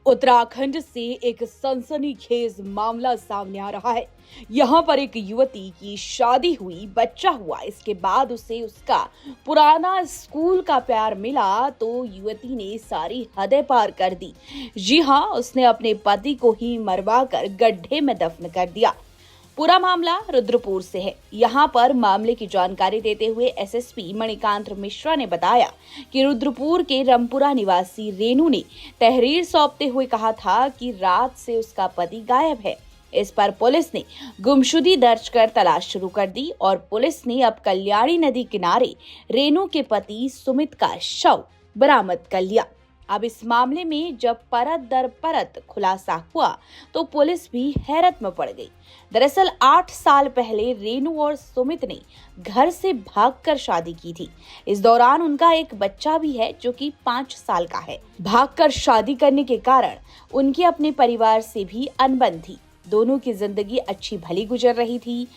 उत्तराखंड से एक सनसनीखेज मामला सामने आ रहा है। यहाँ पर एक युवती की शादी हुई, बच्चा हुआ, इसके बाद उसे उसका पुराना स्कूल का प्यार मिला तो युवती ने सारी हदें पार कर दी। जी हाँ, उसने अपने पति को ही मरवाकर गड्ढे में दफन कर दिया। पूरा मामला रुद्रपुर से है। यहाँ पर मामले की जानकारी देते हुए एसएसपी मणिकांत मिश्रा ने बताया कि रुद्रपुर के रामपुरा निवासी रेनू ने तहरीर सौंपते हुए कहा था कि रात से उसका पति गायब है। इस पर पुलिस ने गुमशुदगी दर्ज कर तलाश शुरू कर दी और पुलिस ने अब कल्याणी नदी किनारे रेनू के पति सुमित का शव बरामद कर लिया। अब इस मामले में जब परत दर परत खुलासा हुआ तो पुलिस भी हैरत में पड़ गई। दरअसल 8 साल पहले रेनू और सुमित ने घर से भागकर शादी की थी। इस दौरान उनका एक बच्चा भी है जो कि 5 साल का है। भागकर शादी करने के कारण उनके अपने परिवार से भी अनबन थी। दोनों की जिंदगी अच्छी भली गुजर रही थी।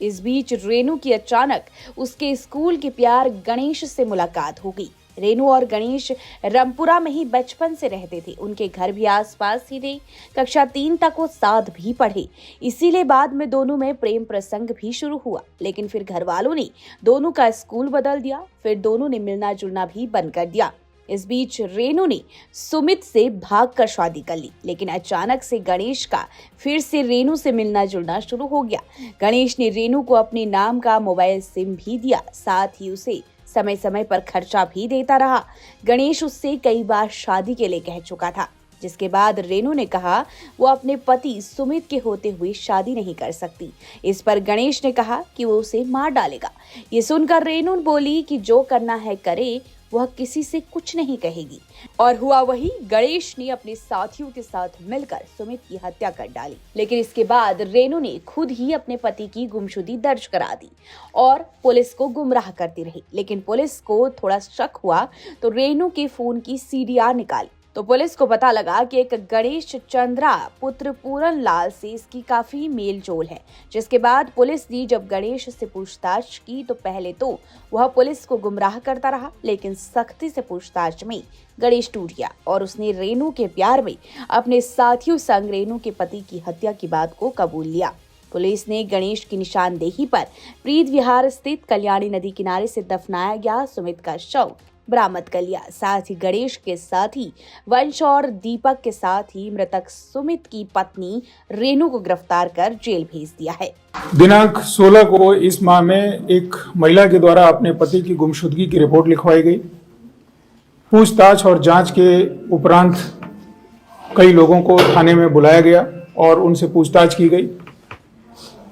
इस बीच रेनू की अचानक उसके स्कूल के प्यार गणेश से मुलाकात हो गई। रेनू और गणेश रामपुरा में ही बचपन से रहते थे। उनके घर भी आसपास ही थे। कक्षा 3 तक वो साथ भी पढ़े। इसीलिए बाद में दोनों में प्रेम प्रसंग भी शुरू हुआ, लेकिन फिर घर वालों ने दोनों का स्कूल बदल दिया। फिर दोनों ने मिलना जुलना भी बंद कर दिया। इस बीच रेनू ने सुमित से भागकर शादी कर ली, लेकिन अचानक से गणेश का फिर से रेनू से मिलना जुलना शुरू हो गया। गणेश ने रेनू को अपने नाम का मोबाइल सिम भी दिया, साथ ही उसे समय समय पर खर्चा भी देता रहा। गणेश उससे कई बार शादी के लिए कह चुका था, जिसके बाद रेनू ने कहा वो अपने पति सुमित के होते हुए शादी नहीं कर सकती। इस पर गणेश ने कहा कि वो उसे मार डालेगा। ये सुनकर रेनू बोली कि जो करना है करे, वह किसी से कुछ नहीं कहेगी। और हुआ वही, गणेश ने अपने साथियों के साथ मिलकर सुमित की हत्या कर डाली। लेकिन इसके बाद रेनू ने खुद ही अपने पति की गुमशुदगी दर्ज करा दी और पुलिस को गुमराह करती रही। लेकिन पुलिस को थोड़ा शक हुआ तो रेनू के फोन की सीडीआर निकाली तो पुलिस को पता लगा कि एक गणेश चंद्रा पुत्र पूरन लाल से इसकी काफी मेल जोल है। जिसके बाद पुलिस ने जब गणेश से पूछताछ की तो पहले तो वह पुलिस को गुमराह करता रहा, लेकिन सख्ती से पूछताछ में गणेश टूट गया और उसने रेनू के प्यार में अपने साथियों संग रेनू के पति की हत्या की बात को कबूल लिया। पुलिस ने गणेश की निशानदेही पर प्रीत विहार स्थित कल्याणी नदी किनारे से दफनाया गया सुमित का शव बरामद कर लिया। साथ ही गणेश के साथ ही वंश और दीपक के साथ ही मृतक सुमित की पत्नी रेनू को गिरफ्तार कर जेल भेज दिया है। दिनांक 16 को इस माह में एक महिला के द्वारा अपने पति की गुमशुदगी की रिपोर्ट लिखवाई गई। पूछताछ और जांच के उपरांत कई लोगों को थाने में बुलाया गया और उनसे पूछताछ की गई,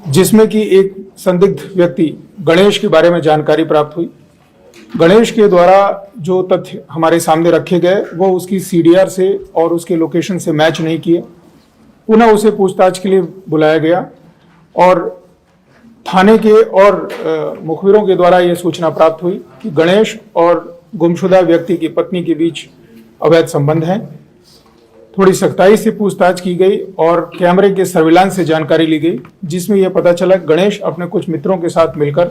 जिसमें कि एक संदिग्ध व्यक्ति गणेश के बारे में जानकारी प्राप्त हुई। गणेश के द्वारा जो तथ्य हमारे सामने रखे गए वो उसकी सीडीआर से और उसके लोकेशन से मैच नहीं किए। पुनः उसे पूछताछ के लिए बुलाया गया और थाने के और मुखबिरों के द्वारा यह सूचना प्राप्त हुई कि गणेश और गुमशुदा व्यक्ति की पत्नी के बीच अवैध संबंध हैं। थोड़ी सख्ताई से पूछताछ की गई और कैमरे के सर्विलांस से जानकारी ली गई, जिसमें यह पता चला गणेश अपने कुछ मित्रों के साथ मिलकर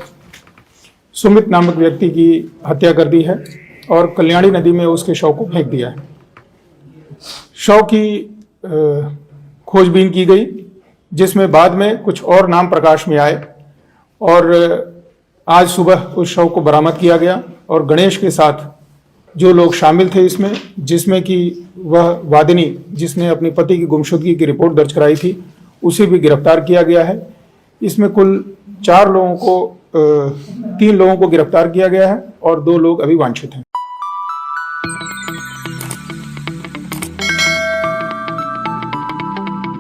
सुमित नामक व्यक्ति की हत्या कर दी है और कल्याणी नदी में उसके शव को फेंक दिया है। शव की खोजबीन की गई, जिसमें बाद में कुछ और नाम प्रकाश में आए और आज सुबह उस शव को बरामद किया गया और गणेश के साथ जो लोग शामिल थे इसमें, जिसमें कि वह वादिनी जिसने अपने पति की गुमशुदगी की रिपोर्ट दर्ज कराई थी, उसे भी गिरफ्तार किया गया है। इसमें कुल 3 लोगों को गिरफ्तार किया गया है और 2 लोग अभी वांछित हैं।